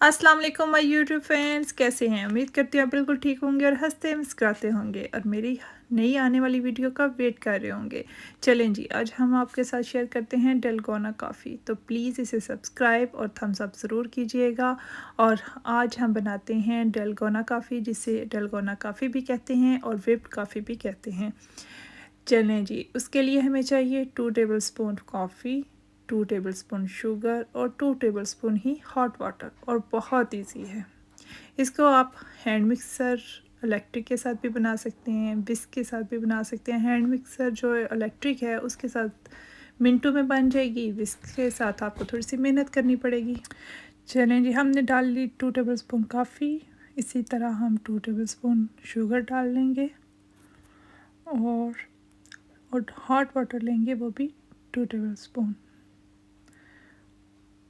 अस्सलाम वालेकुम my YouTube friends, कैसे हैं? उम्मीद करती हूँ आप बिल्कुल ठीक होंगे और हंसते मुस्कुराते होंगे और मेरी नई आने वाली वीडियो का वेट कर रहे होंगे। चलें जी, आज हम आपके साथ शेयर करते हैं डलगोना कॉफ़ी, तो प्लीज़ इसे सब्सक्राइब और थम्स अप ज़रूर कीजिएगा। और आज हम बनाते हैं डलगोना कॉफ़ी, जिसे डलगोना कॉफ़ी भी कहते हैं और व्हिप्ड कॉफ़ी भी कहते हैं। चलें जी, उसके लिए हमें चाहिए 2 टेबलस्पून कॉफ़ी, 2 टेबलस्पून शुगर और 2 टेबलस्पून ही हॉट वाटर, और बहुत इजी है। इसको आप हैंड मिक्सर इलेक्ट्रिक के साथ भी बना सकते हैं, विस्क के साथ भी बना सकते हैं। हैंड मिक्सर जो इलेक्ट्रिक है उसके साथ मिनटों में बन जाएगी, विस्क के साथ आपको थोड़ी सी मेहनत करनी पड़ेगी। चलें जी, हमने डाल ली 2 टेबलस्पून कॉफ़ी, इसी तरह हम 2 टेबलस्पून शुगर डाल लेंगे और हॉट वाटर लेंगे, वो भी 2 टेबलस्पून।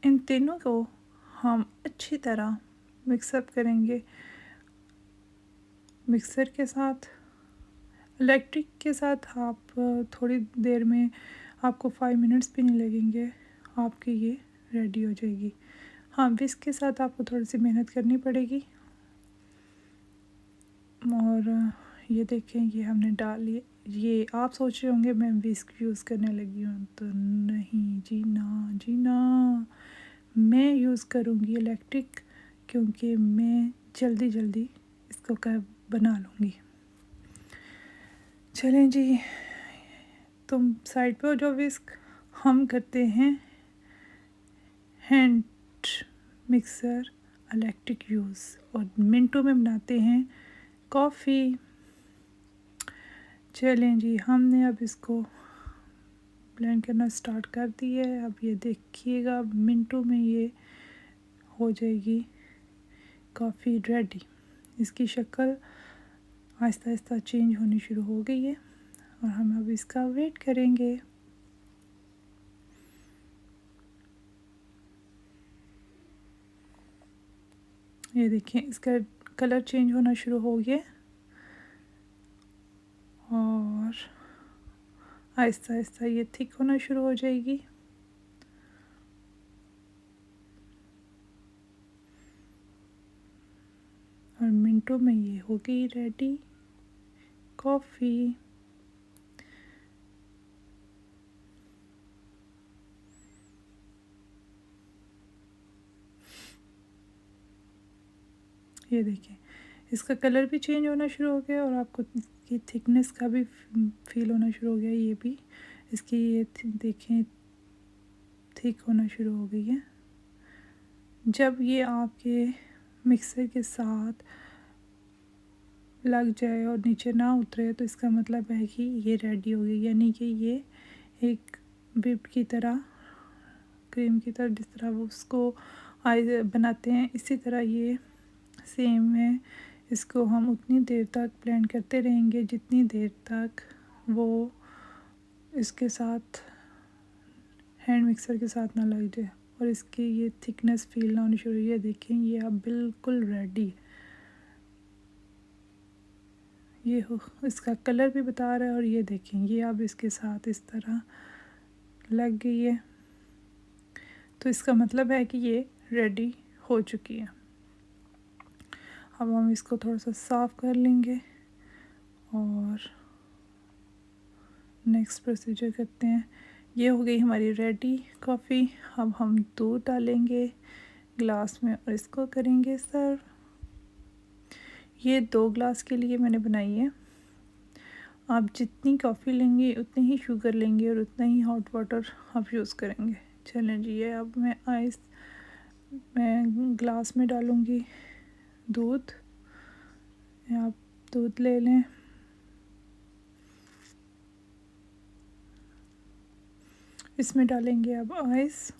इन तीनों को हम अच्छी तरह मिक्सअप करेंगे। मिक्सर के साथ, इलेक्ट्रिक के साथ आप थोड़ी देर में, आपको 5 मिनट्स भी नहीं लगेंगे, आपकी ये रेडी हो जाएगी। हाँ, विस्क के साथ आपको थोड़ी सी मेहनत करनी पड़ेगी। और ये देखें, ये हमने डाल लिए। ये आप सोच रहे होंगे मैं विस्क यूज़ करने लगी हूँ, तो नहीं जी ना, जी ना, मैं यूज़ करूँगी इलेक्ट्रिक, क्योंकि मैं जल्दी जल्दी इसको बना लूँगी। चलें जी, तुम साइड पे हो जो विस्क, हम करते हैं हैंड मिक्सर इलेक्ट्रिक यूज़ और मिनटों में बनाते हैं कॉफ़ी। चलें जी, हमने अब इसको ब्लेंड करना स्टार्ट कर दिया है। अब ये देखिएगा, मिनटों में ये हो जाएगी कॉफ़ी रेडी। इसकी शक्ल आहिस्ता आहिस्ता चेंज होनी शुरू हो गई है और हम अब इसका वेट करेंगे। ये देखें, इसका कलर चेंज होना शुरू हो गया और आहिस्ता आहिस्ता ये थिक होना शुरू हो जाएगी। और मिनटों में ये हो गई रेडी कॉफ़ी। ये देखें, इसका कलर भी चेंज होना शुरू हो गया और आपको इसकी थिकनेस का भी फील होना शुरू हो गया। ये भी इसकी ये देखें, थिक होना शुरू हो गई है। जब ये आपके मिक्सर के साथ लग जाए और नीचे ना उतरे, तो इसका मतलब है कि ये रेडी हो गई, यानी कि ये एक व्हिप की तरह, क्रीम की तरह, जिस तरह वो उसको बनाते हैं, इसी तरह ये सेम है। इसको हम उतनी देर तक ब्लेंड करते रहेंगे जितनी देर तक वो इसके साथ, हैंड मिक्सर के साथ ना लग जाए और इसकी ये थिकनेस फील ना होनी शुरू। ये देखें, ये अब बिल्कुल रेडी, ये हो, इसका कलर भी बता रहा है। और ये देखें, ये अब इसके साथ इस तरह लग गई है, तो इसका मतलब है कि ये रेडी हो चुकी है। अब हम इसको थोड़ा सा साफ़ कर लेंगे और नेक्स्ट प्रोसीजर करते हैं। ये हो गई हमारी रेडी कॉफ़ी। अब हम दूध डालेंगे ग्लास में और इसको करेंगे सर्व। ये 2 ग्लास के लिए मैंने बनाई है। आप जितनी कॉफ़ी लेंगे उतनी ही शुगर लेंगे और उतना ही हॉट वाटर आप यूज़ करेंगे। चलें जी, ये अब मैं ग्लास में डालूँगी दूध। आप दूध ले लें, इसमें डालेंगे अब आइस।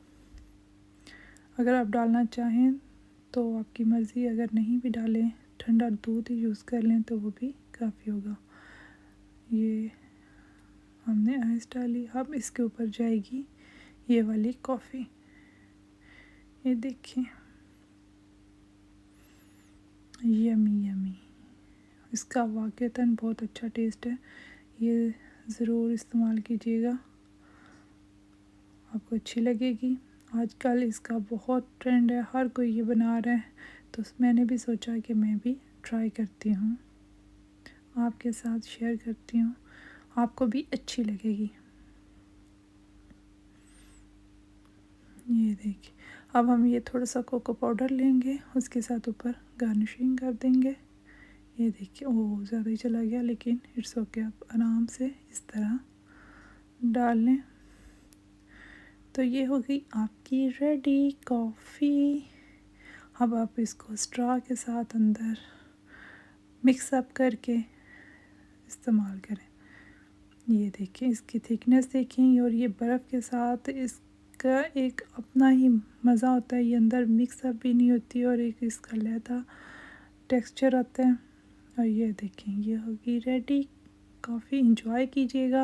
अगर आप डालना चाहें तो आपकी मर्ज़ी, अगर नहीं भी डालें, ठंडा दूध ही यूज़ कर लें तो वो भी काफ़ी होगा। ये हमने आइस डाली, अब इसके ऊपर जाएगी ये वाली कॉफ़ी। ये देखिए, यमी यमी, इसका वाकईतन बहुत अच्छा टेस्ट है। ये ज़रूर इस्तेमाल कीजिएगा, आपको अच्छी लगेगी। आजकल इसका बहुत ट्रेंड है, हर कोई ये बना रहा है, तो मैंने भी सोचा कि मैं भी ट्राई करती हूँ, आपके साथ शेयर करती हूँ, आपको भी अच्छी लगेगी। ये देखिए, अब हम ये थोड़ा सा कोको पाउडर लेंगे, उसके साथ ऊपर गार्निशिंग कर देंगे। ये देखिए, ओह ज़्यादा ही चला गया, लेकिन इट्स ओके। आप आराम से इस तरह डाल लें। तो ये हो गई आपकी रेडी कॉफ़ी। अब आप इसको स्ट्रॉ के साथ अंदर मिक्स अप करके इस्तेमाल करें। ये देखिए, इसकी थिकनेस देखें, और ये बर्फ़ के साथ इसका एक अपना ही मज़ा होता है। ये अंदर मिक्स अप भी नहीं होती और एक इसका लहदा टेक्सचर आता है। और ये देखें, ये होगी रेडी कॉफ़ी। इंजॉय कीजिएगा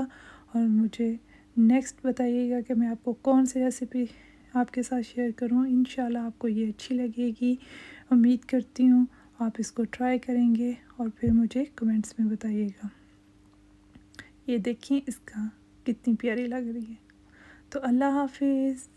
और मुझे नेक्स्ट बताइएगा कि मैं आपको कौन सी रेसिपी आपके साथ शेयर करूं। इंशाल्लाह आपको ये अच्छी लगेगी, उम्मीद करती हूँ आप इसको ट्राई करेंगे और फिर मुझे कमेंट्स में बताइएगा। ये देखिए, इसका कितनी प्यारी लग रही है। तो अल्लाह हाफिज़।